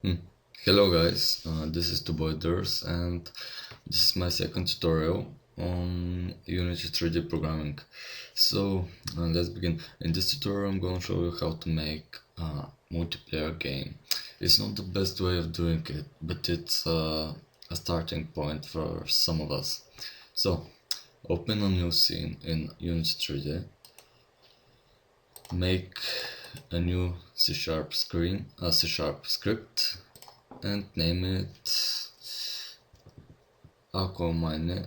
Hmm. Hello guys, this is Toboiders and this is my second tutorial on Unity 3D programming. So let's begin. In this tutorial I'm going to show you how to make a multiplayer game. It's not the best way of doing it, but it's a starting point for some of us. So open a new scene in Unity 3D, make a new C# screen, a C# script, and name it. I'll call mine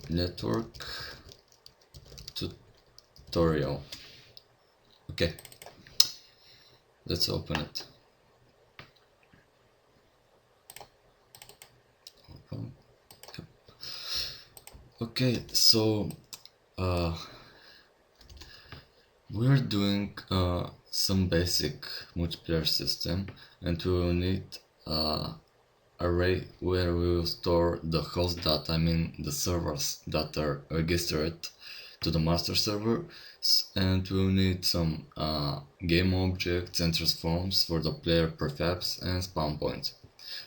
network tutorial. Okay, let's open it. Open. Yep. Okay, so we're doing some basic multiplayer system, and we will need array where we will store the host data, I mean the servers that are registered to the master server, and we'll need some game objects and transforms for the player prefabs and spawn points.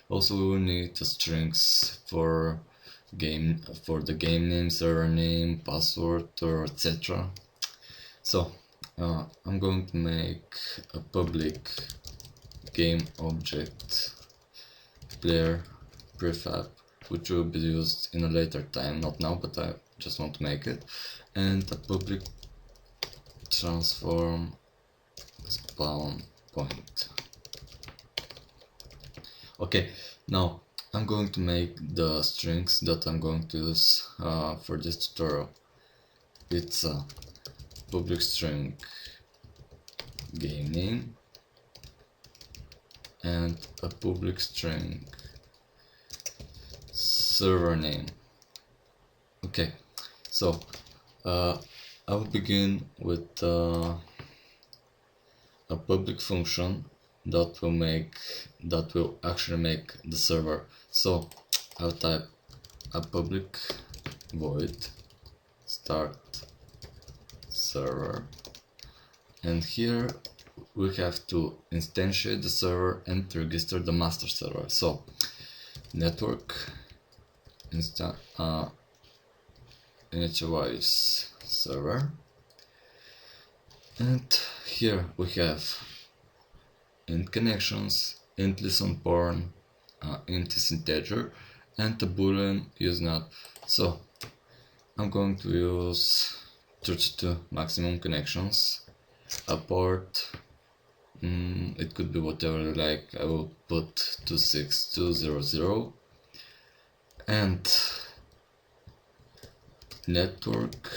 Also we will need the strings for the game name, server name, password, or etc. So I'm going to make a public game object player prefab, which will be used in a later time, not now, but I just want to make it, and a public transform spawn point. Okay, now I'm going to make the strings that I'm going to use for this tutorial. It's a public string game name and a public string server name. Okay, so I will begin with a public function that will actually make the server. So I'll type a public void start server, and here we have to instantiate the server and register the master server. So network initialize server, and here we have int connections, int listen porn, int is integer, and a boolean use not. So I'm going to use 32 maximum connections, a port, it could be whatever you like. I will put 26200, and network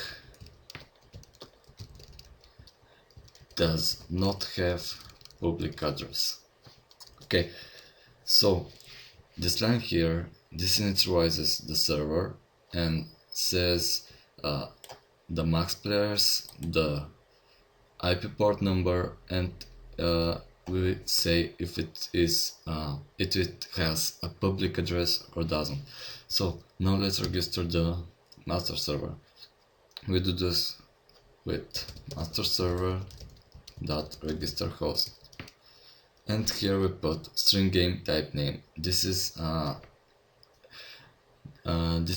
does not have public address. Okay, so this line here, this initializes the server and says the max players, the IP port number, and we say if it has a public address or doesn't. So now let's register the master server. We do this with master server dot register host, and here we put string game type name. This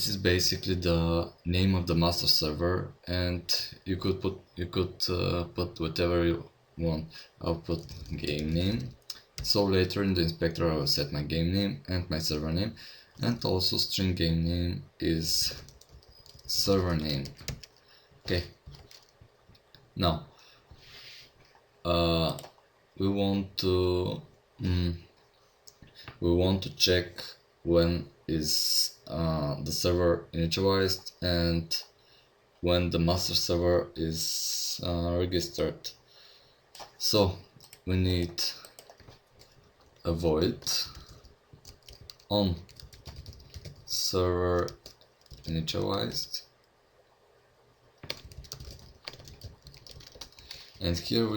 is basically the name of the master server, and you could put whatever you want. I'll put game name. So later in the inspector I will set my game name and my server name, and also string game name is server name. Okay, now we want to check when is the server initialized and when the master server is registered. So we need a void on server initialized, and here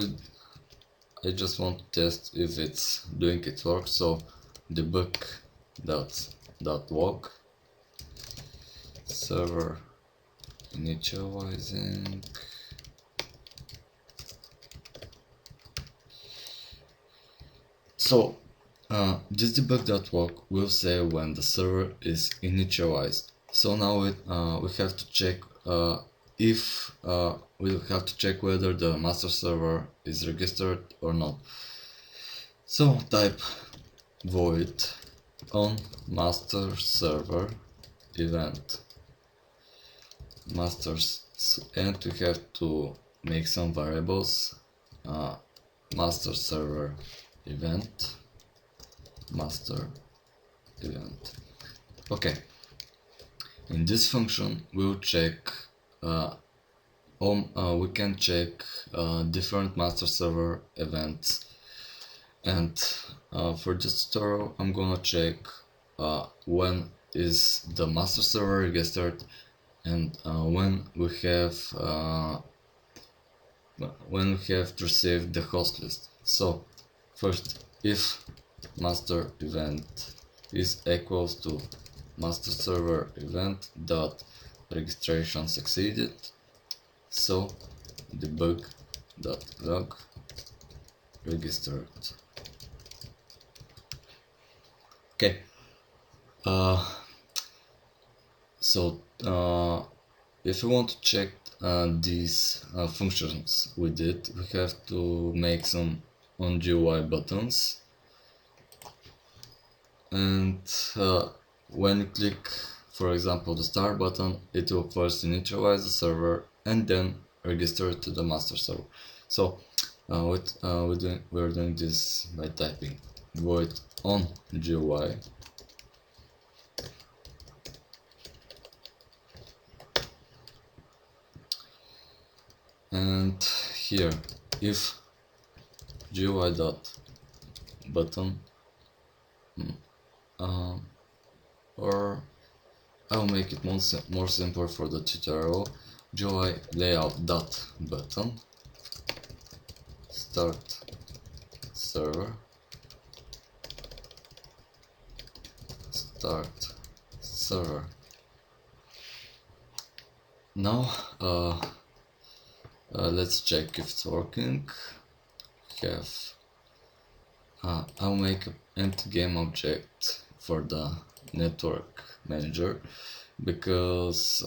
I just want to test if it's doing its work. So debug dot log server initializing So this debug.walk will say when the server is initialized. So now we have to check if we'll have to check whether the master server is registered or not. So type void on master server event masters, and we have to make some variables. Master server event master event. Okay, in this function we'll check we can check different master server events, and for this tutorial I'm gonna check when is the master server registered and when we have received the host list. So first, if master event is equals to master server event dot registration succeeded, so debug dot log registered. Okay, so if we want to check these functions we did, we have to make some on GUI buttons, and when you click, for example, the start button, it will first initialize the server and then register to the master server. So we're doing this by typing void on GUI and here if GUI dot button or I'll make it more simple for the tutorial. GUI layout dot button start server start server. Now let's check if it's working. I'll make an empty game object for the network manager because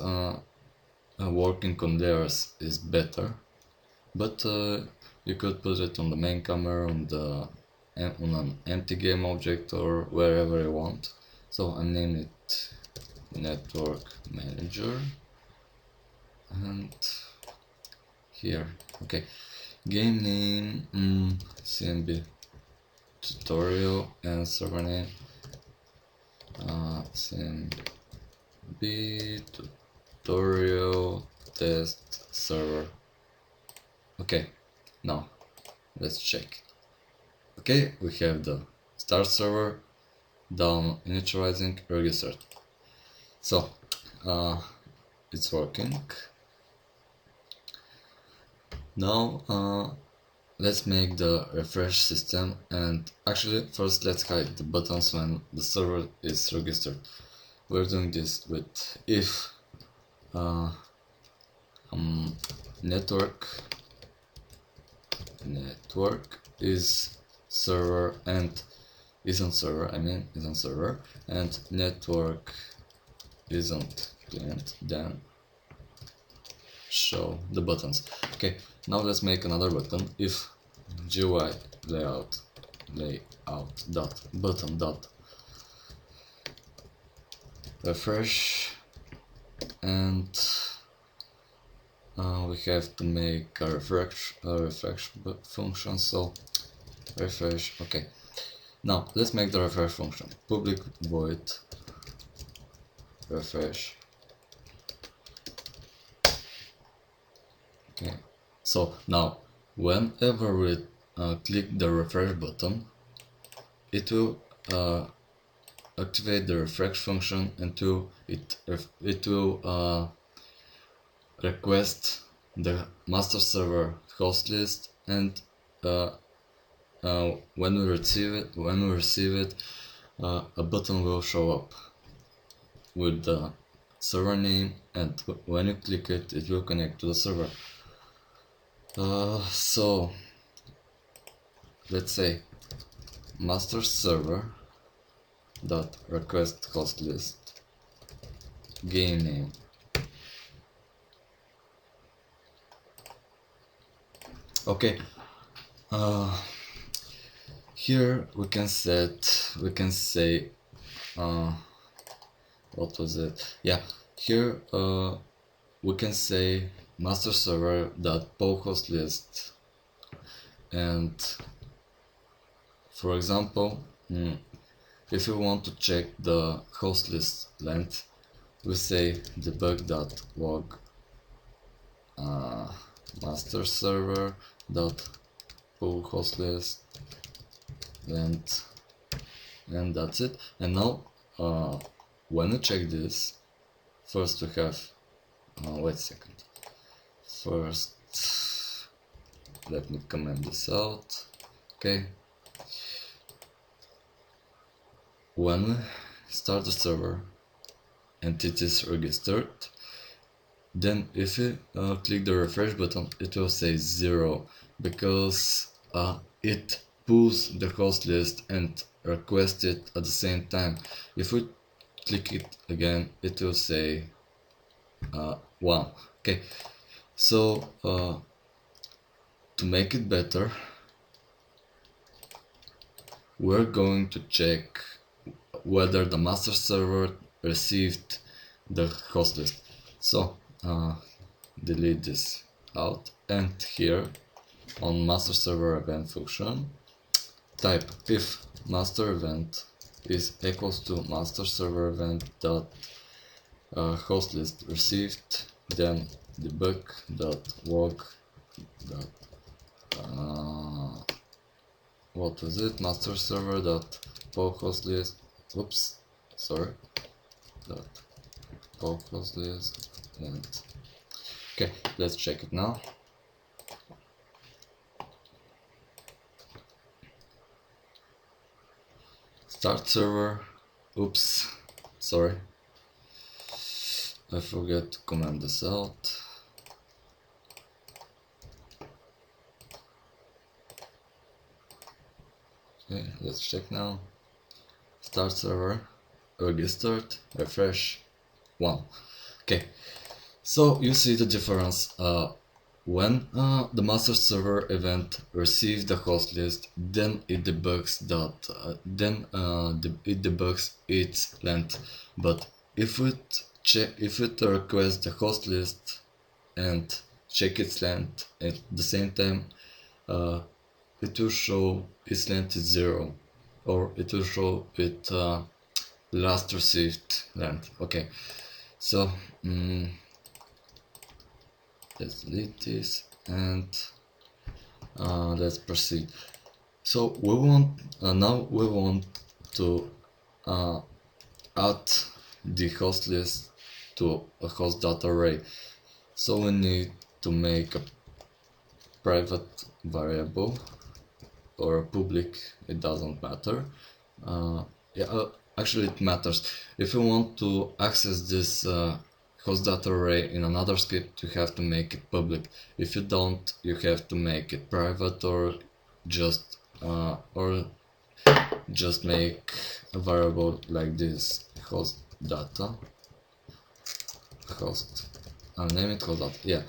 working on layers is better, but you could put it on the main camera, on an empty game object, or wherever you want. So I name it network manager, and here, okay, game name CMB tutorial, and server name CMB tutorial test server. Okay, now let's check. Okay, we have the start server down initializing registered. So it's working. Now let's make the refresh system, and actually first let's hide the buttons when the server is registered. We're doing this with if network is server and is on server, and network isn't client, then show the buttons. Okay, now let's make another button. If GUI layout dot button dot refresh, and we have to make a refresh function. So refresh. Okay, now let's make the refresh function public void refresh. Okay, so now whenever we click the refresh button, it will activate the refresh function until it will request the master server host list, and when we receive it, a button will show up with the server name, and when you click it, it will connect to the server. So let's say master server dot request host list game name. Okay, here we can say what was it? Yeah, here we can say master server dot poll host list, and for example, if we want to check the host list length, we say debug.log master server dot pool host list length, and that's it. And now when we check this, first we have wait a second, first let me comment this out. Okay, when we start the server and it is registered, then if you click the refresh button, it will say 0 because it pulls the host list and requests it at the same time. If we click it again, it will say 1. Okay, so to make it better, we're going to check whether the master server received the host list. So delete this out, and here on master server event function, type if master event is equals to master server event dot host list received, then debug dot log dot what was it, master server dot poll host list, oops, sorry, dot poll host list. And okay, let's check it now. Start server, oops, sorry, I forgot to comment this out. Okay, let's check now. Start server, registered, refresh, 1. Okay, so you see the difference. When the master server event receives the host list, then it debugs it debugs its length. But if it requests the host list and check its length at the same time, it will show its length is 0, or it will show it last received length. Okay, so let's delete this and let's proceed. So we want now we want to add the host list to a host data array. So we need to make a private variable or a public, it doesn't matter. Actually it matters. If you want to access this host data array in another script, you have to make it public. If you don't, you have to make it private, or just make a variable like this, host data, I'll name it host data. Yeah,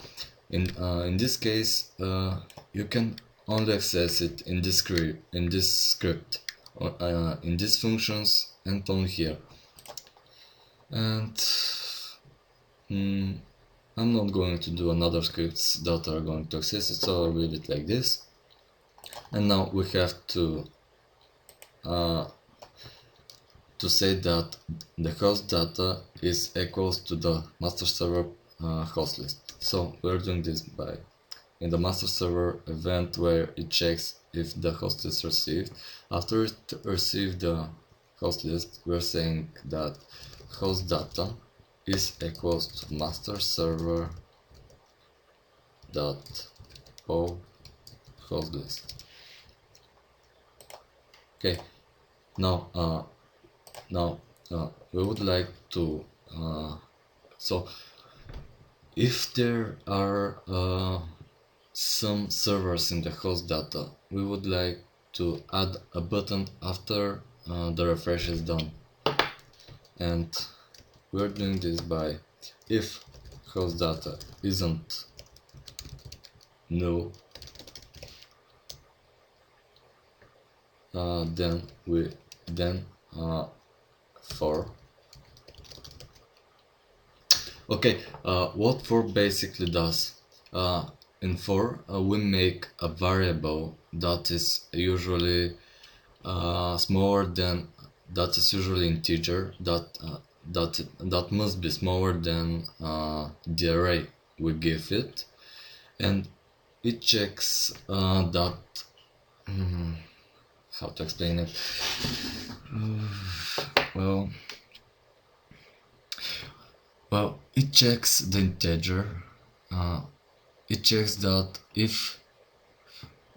in this case you can only access it in this script, in these functions, and only here. And I'm not going to do another scripts that are going to access it, so I'll leave it like this. And now we have to say that the host data is equals to the master server host list. So we're doing this by in the master server event, where it checks if the host is received. After it received the host list, we're saying that host data is equals to master server dot poll host list. Okay, now we would like to so if there are some servers in the host data, we would like to add a button after the refresh is done, and we're doing this by if host data isn't null, then for. Okay, what for basically does, in for we make a variable that is usually smaller than, that is usually integer, that must be smaller than the array we give it, and it checks that how to explain it. Well, it checks the integer. It checks that if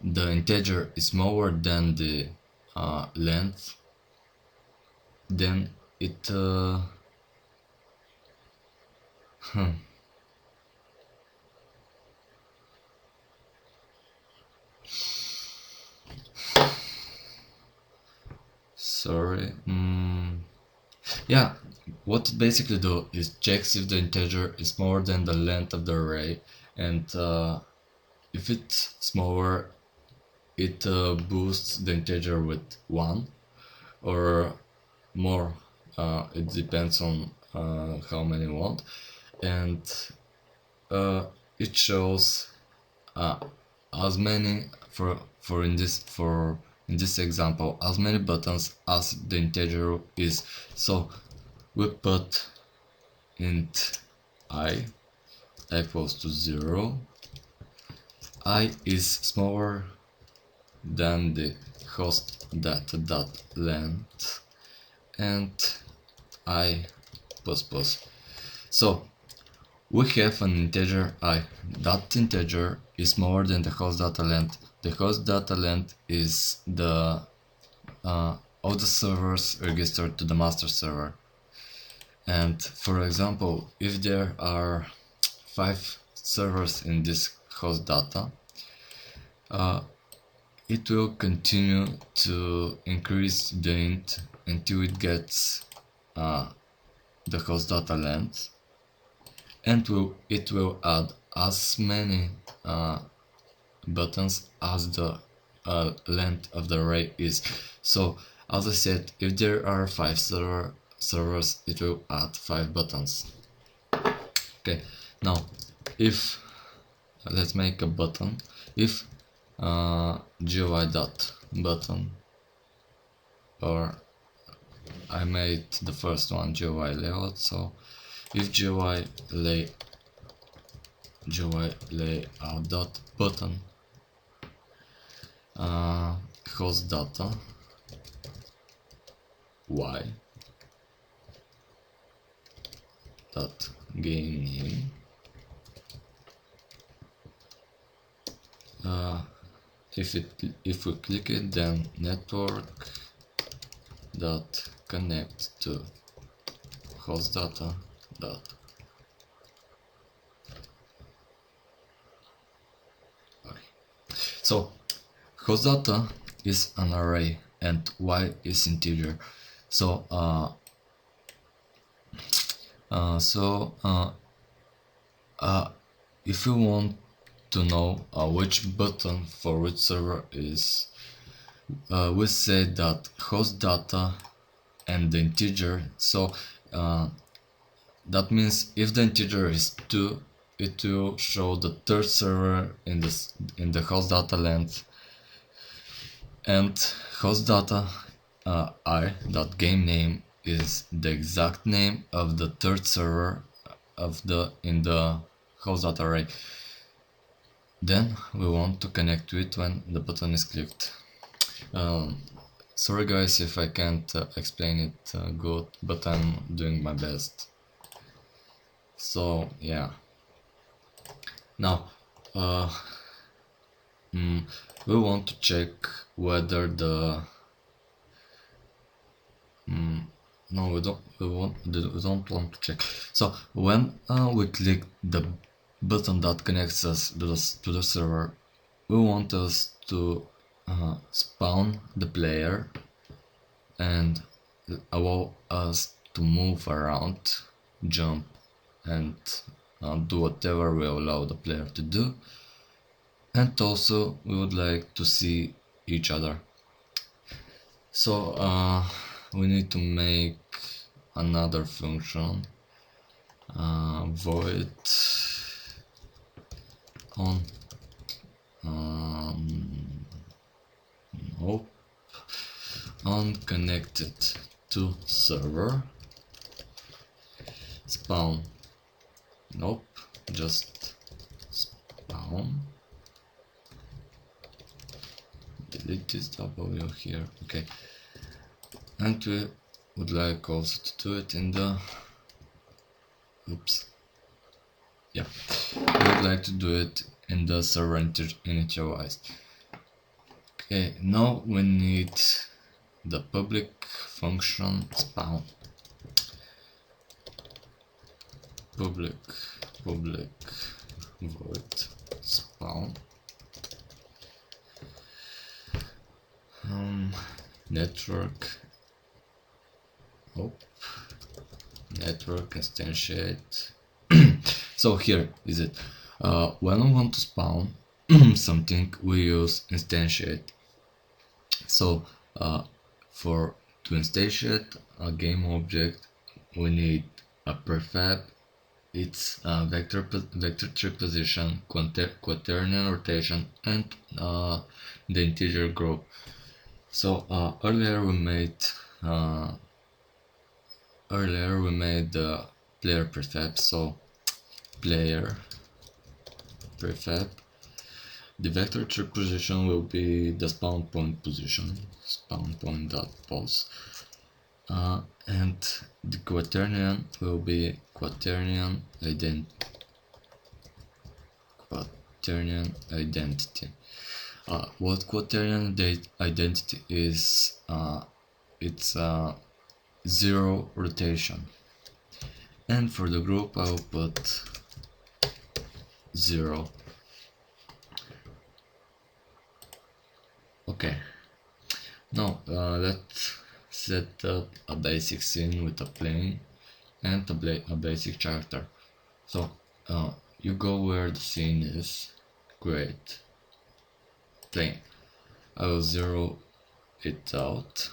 the integer is smaller than the length, then it sorry. Yeah, what it basically do is checks if the integer is smaller than the length of the array, and if it's smaller, it boosts the integer with 1 or more. It depends on how many you want, and it shows as many in this example as many buttons as the integer is. So we put int I equals to 0. I is smaller than the host data dot length, and I plus plus. So we have an integer I. That integer is smaller than the host data length. The host data length is the all the servers registered to the master server. And for example, if there are 5 servers in this host data, it will continue to increase the int until it gets the host data length, and it will add as many buttons as the length of the array is. So as I said, if there are 5 servers, it will add 5 buttons. Okay, now if let's make a button. If GUI dot button, or I made the first one GUI layout, so if GUI layout dot button host data y dot game name, if we click it, then network dot connect to host data dot y. So host data is an array and y is integer. So if you want to know which button for which server is, we say that host data and the integer. So that means if the integer is 2, it will show the third server in the host data length, and host data I dot game name is the exact name of the third server in the host data array. Then we want to connect to it when the button is clicked. Sorry guys if I can't explain it good, but I'm doing my best. So yeah. Now we want to check whether the no, we don't want to check. So when we click the button that connects us to the server, we want us to spawn the player and allow us to move around, jump, and do whatever we allow the player to do. And also we would like to see each other. So we need to make another function, void on nope, unconnected to server, spawn, nope, just spawn, delete this W here, okay, and we would like also to do it in the, oops, yeah, we would like to do it in the server initialized. Okay, now we need the public function spawn, public void spawn, network instantiate. So here is it. When we want to spawn something, we use instantiate. So to instantiate a game object, we need a prefab, its vector tree position, quaternion rotation, and the integer group. So earlier we made the player prefab. So player prefab, the vector tree position will be the spawn point position, spawn point dot pos, and the quaternion will be quaternion identity. What quaternion identity is? It's zero rotation, and for the group I'll put 0. Okay, now let's set up a basic scene with a plane and a basic character. So you go where the scene is, create plane. I will zero it out,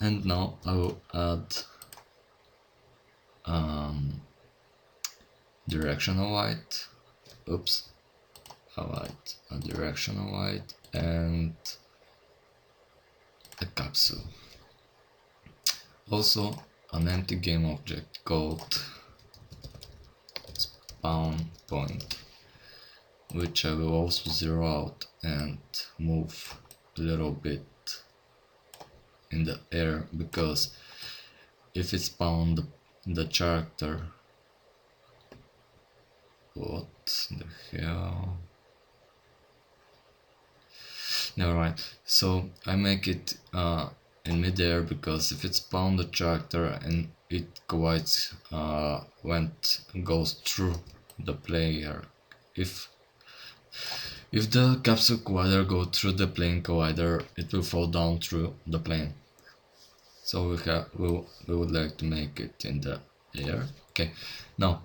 and now I will add directional light, oops, a directional light and a capsule. Also an empty game object called spawn point, which I will also zero out and move a little bit in the air, because if it spawned the character, what the hell, never mind. So I make it in midair, because if it spawned the character and it collides goes through the player, if the capsule collider goes through the plane collider, it will fall down through the plane. So we would like to make it in the air. Okay, now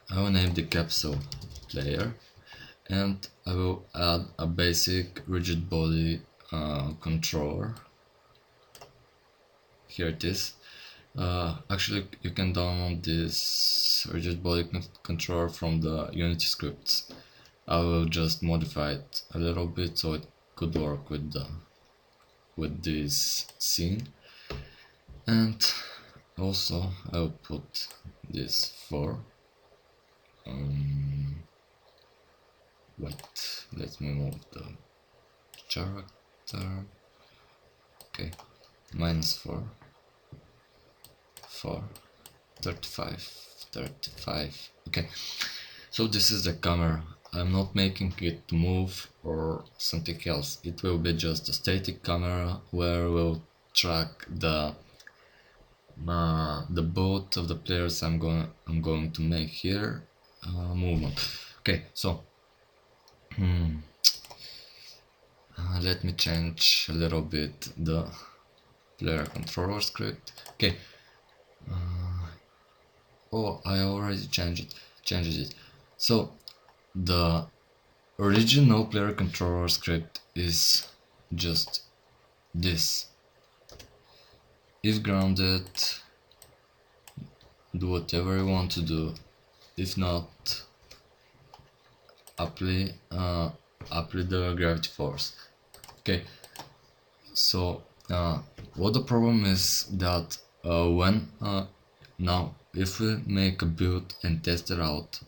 I will name the capsule player, and I will add a basic rigid body controller. Here it is. Actually, you can download this rigid body controller from the Unity scripts. I will just modify it a little bit so it could work with this scene. And also I'll put this for wait, let me move the character. Okay, -4 for 35. Okay, so this is the camera. I'm not making it move or something else. It will be just a static camera where we'll track the both of the players I'm going to make here movement. Okay, so Hmm. Let me change a little bit the player controller script. Okay. Oh, I already changed it. So the original player controller script is just this. If grounded, do whatever you want to do. If not, apply the gravity force. Okay. So what the problem is that when now if we make a build and test it out,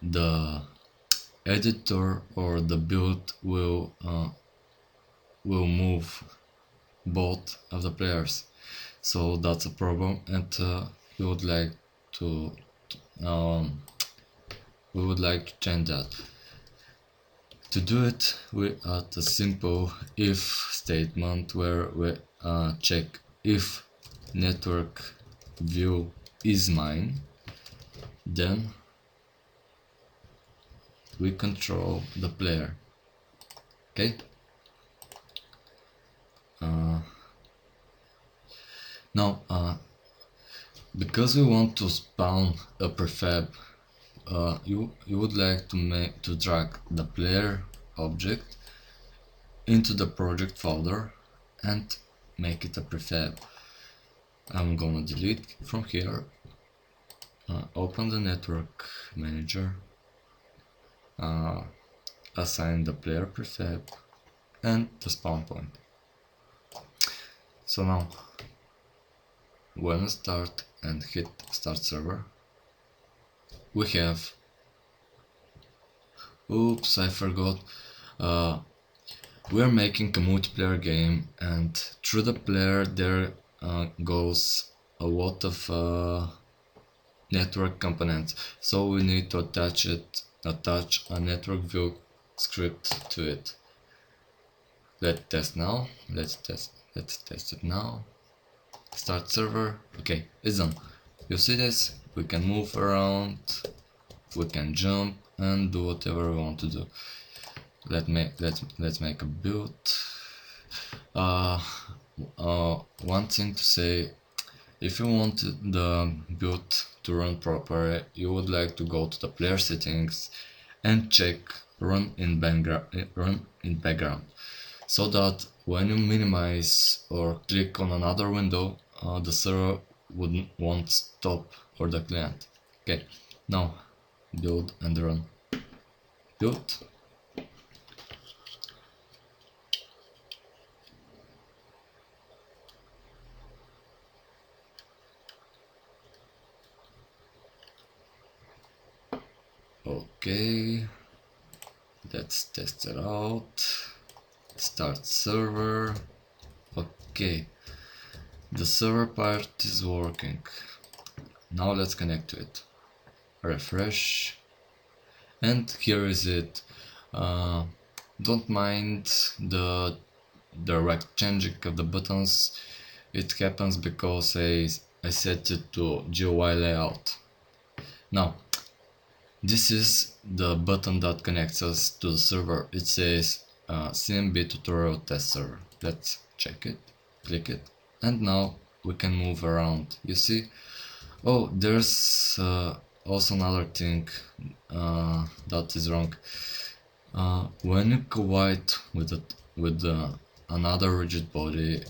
the editor or the build will move both of the players. So that's a problem, and we would like to um, change that. To do it, we add a simple if statement where we check if network view is mine, then we control the player. Okay. Now, because we want to spawn a prefab, you would like to drag the player object into the project folder and make it a prefab. I'm gonna delete from here, open the network manager, assign the player prefab and the spawn point. So now when I start and hit start server, we have, oops, I forgot, we're making a multiplayer game, and through the player there goes a lot of network components, so we need to attach a network view script to it. Let's test it now. Start server. Okay, it's done. You see this? We can move around, we can jump and do whatever we want to do. Let's make a build. One thing to say, if you want the build to run properly, you would like to go to the player settings and check run in background, so that when you minimize or click on another window, the server won't stop, or the client. Okay, now build and run. Build. Okay, let's test it out. Start server. Okay, the server part is working. Now let's connect to it. Refresh, and here is it. Don't mind the direct changing of the buttons. It happens because I set it to GUI layout. Now this is the button that connects us to the server. It says CMB tutorial test server. Let's check it, click it, and now we can move around. You see? Oh, there's also another thing that is wrong. When you collide with another rigid body,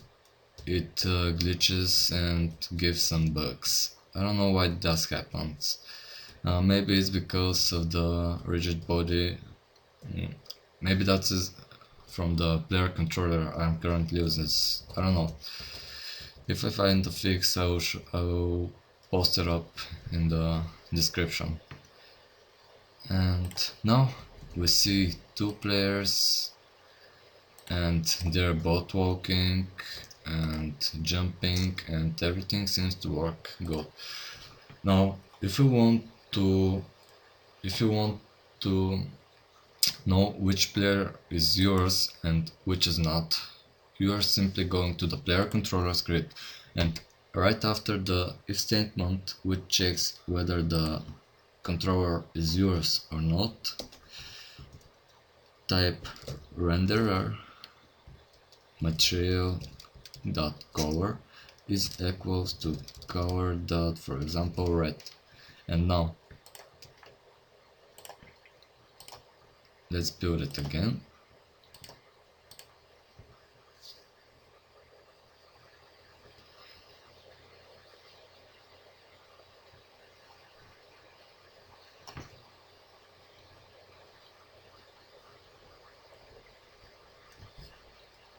it glitches and gives some bugs. I don't know why that happens. Maybe it's because of the rigid body. Maybe that is from the player controller I'm currently using. I don't know. If I find the fix, I will post it up in the description. And now we see two players, and they're both walking and jumping, and everything seems to work good. Now if you want to know which player is yours and which is not, you are simply going to the player controller script, and right after the if statement, which checks whether the controller is yours or not, type renderer material.color is equals to color dot, for example, red. And now let's build it again.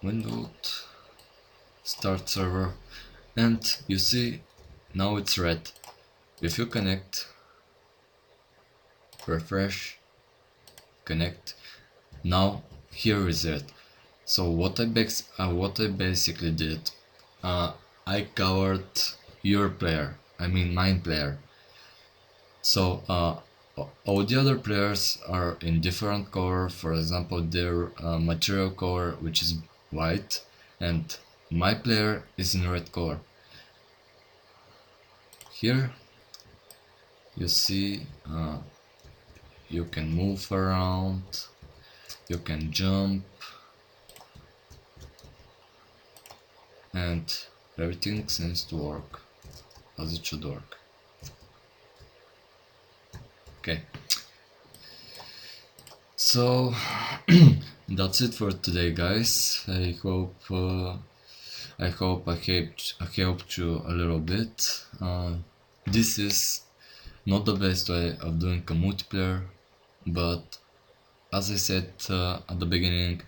Window, start server, and you see now it's red. If you connect, refresh, connect, now here is it. So what I basically did, I covered your player, I mean mine player. So all the other players are in different color. For example, their material color, which is white, and my player is in red color. Here you see you can move around, you can jump, and everything seems to work as it should work. Okay, so that's it for today, guys. I hope I helped you a little bit. This is not the best way of doing a multiplayer, but as I said at the beginning,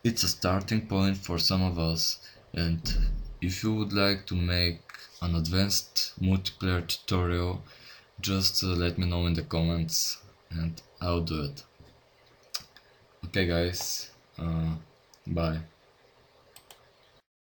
it's a starting point for some of us. And if you would like to make an advanced multiplayer tutorial, just let me know in the comments and I'll do it. Okay guys, bye.